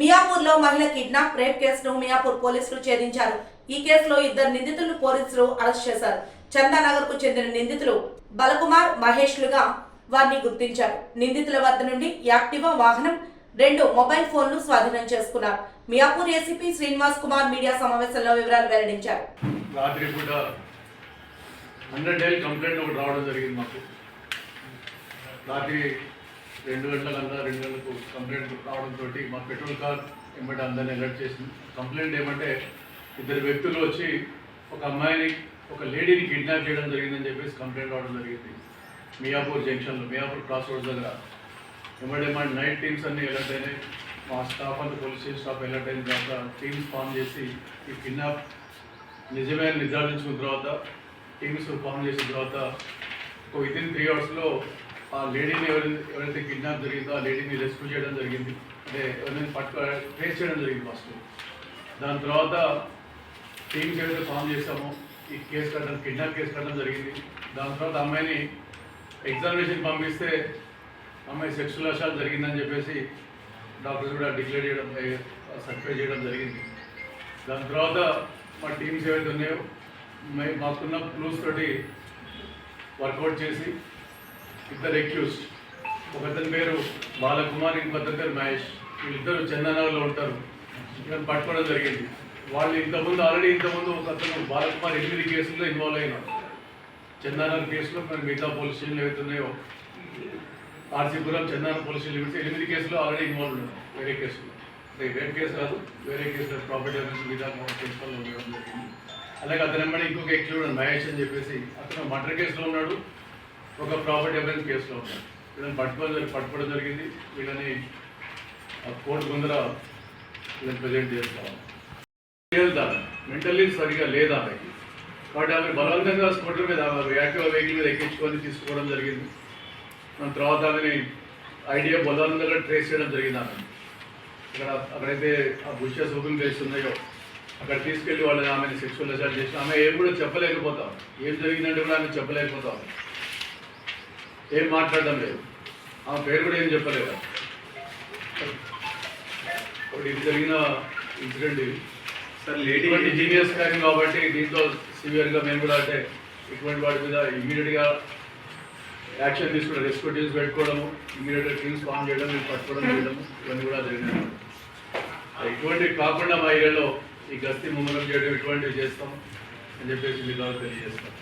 మియాపూర్లో మహిళ kidnap rape కేసును మియాపూర్ పోలీసులు ఛేదించారు. ఈ కేసులో ఇద్దరు నిందితులను పోలీసులు అరెస్ట్ చేశారు. చందానగర్ కు చెందిన నిందితులు బలకుమార్, మహేష్లుగా వారిని గుర్తించారు. నిందితుల వద్ద నుండి యాక్టివా వాహనం, 2 మొబైల్ ఫోన్లు స్వాధీనం చేసుకున్నారు. మియాపూర్ ఏసీపీ శ్రీనివాస్ కుమార్ మీడియా సమావేశంలో వివరాలు వెల్లడించారు. రాత్రి పూట 100 డైల్ కంప్లైంట్ ఒకటి రావడం జరిగింది. మాకు రాత్రి 2 గంటలకన్నా 2 గంటలకు కంప్లైంట్ రావడంతో మా పెట్రోల్ కార్ ఏమంటే అందరినీ అలర్ట్ చేసింది. కంప్లైంట్ ఏమంటే ఇద్దరు వ్యక్తులు వచ్చి ఒక అమ్మాయిని, ఒక లేడీని కిడ్నాప్ చేయడం జరిగిందని చెప్పేసి కంప్లైంట్ రావడం జరిగింది. మియాపూర్ జంక్షన్లో, మియాపూర్ క్రాస్ రోడ్స్ దగ్గర ఏమంటే మా నైట్ టీమ్స్ అన్నీ అలర్ట్ అయినాయి. మా స్టాఫ్ అంతా పోలీస్ స్టేషన్ స్టాఫ్ అలర్ట్ అయిన తర్వాత టీమ్స్ ఫామ్ చేసి ఈ కిడ్నాప్ నిజమే నిర్ధారించుకున్న తర్వాత టీమ్స్ ఫామ్ చేసిన తర్వాత వితిన్ 3 అవర్స్లో ఆ లేడీని ఎవరైతే కిడ్నాప్ జరిగిందో ఆ లేడీని రెస్క్యూ చేయడం జరిగింది. అంటే ఎవరైనా ట్రేస్ చేయడం జరిగింది ఫస్ట్. దాని తర్వాత టీమ్స్ ఏదైతే ఫామ్ చేస్తామో ఈ కేసు కట్టడం, కిడ్నాప్ కేసు కట్టడం జరిగింది. దాని తర్వాత అమ్మాయిని ఎగ్జామినేషన్ పంపిస్తే అమ్మాయి సెక్షువల్ అసాల్ట్ జరిగిందని చెప్పేసి డాక్టర్స్ కూడా డిక్లేర్ చేయడం, సర్టిఫై చేయడం జరిగింది. దాని తర్వాత మా టీమ్స్ ఏవైతే ఉన్నాయో మాకున్న క్లూస్ తోటి వర్కౌట్ చేసి ఇద్దరు అక్యూజ్డ్, ఒకతని పేరు బాలకుమార్, ఇంకొకతని పేరు మహేష్, వీళ్ళిద్దరు చందనగర్లో ఉంటారు, ఇక్కడ పట్టుకోవడం జరిగింది. వాళ్ళు ఇంతకుముందు ఒకతను బాలకుమార్ 8 కేసుల్లో ఇన్వాల్వ్ అయినారు. చందనగర్ కేసులో మరి మిగతా పోలీస్ స్టేషన్లు ఏవైతే ఉన్నాయో RC Puram, Chandanagar police station limits 8 కేసులో ఆల్రెడీ ఇన్వాల్వ్ ఉన్నారు. వేరే కేసులో, అంటే రేప్ కేసు కాదు, వేరే కేసులో ప్రాపర్టీ అఫెన్స్ మిగతా కేసులో ఉండడం జరిగింది. అలాగే అతను వెంబడి ఇంకొక ఎక్యూజ్డ్ మహేష్ అని చెప్పేసి అతను మర్డర్ కేసులో ఉన్నాడు, ఒక ప్రాపర్టీ అఫెన్స్ కేసులో ఉన్నాడు. వీళ్ళని పట్టుకోవడం జరిగింది. వీళ్ళని కోర్టు ముందర వీళ్ళని ప్రజెంట్ చేస్తాం. మెంటల్లీ సరిగా లేదా ఆమెకి, కాబట్టి ఆమె బలవంతంగా స్కూటర్ మీద యాక్టివా వెహికల్ మీద ఎక్కించుకొని తీసుకోవడం జరిగింది. దాని తర్వాత ఆమెని ఐడియా బలవంతంగా ట్రేస్ చేయడం జరిగింది. ఆమె అక్కడైతే ఆ బుషెస్ ఓపెన్ ప్లేస్ ఉన్నాయో అక్కడ తీసుకెళ్ళి వాళ్ళని ఆమెను సెక్షువల్ అసాల్ట్ చేసి ఆమె ఏం కూడా చెప్పలేకపోతాం, ఏం జరిగిందంటే కూడా ఆమె చెప్పలేకపోతాం, ఏం మాట్లాడడం లేదు, ఆమె పేరు కూడా ఏం చెప్పలేదు. ఇది జరిగిన ఇన్సిడెంట్ ఇది సార్. లేడీ జీనియస్ క్రైమ్ కాబట్టి దీంట్లో సివియర్గా మేము కూడా అంటే ఇటువంటి వాటి మీద ఇమీడియట్గా యాక్షన్ తీసుకుని రెస్క్యూ టీమ్స్ పెట్టుకోవడము, ఇమీడియట్గా టీమ్స్ ఫామ్ చేయడం, పట్టుకోవడం చేయడము ఇవన్నీ కూడా జరిగినాయి. ఇటువంటివి కాకుండా మా ఏరియాలో ఈ గస్తీ ముమ్మరం చేయడం ఇటువంటివి చేస్తాం అని చెప్పేసి మీకు తెలియజేస్తాం.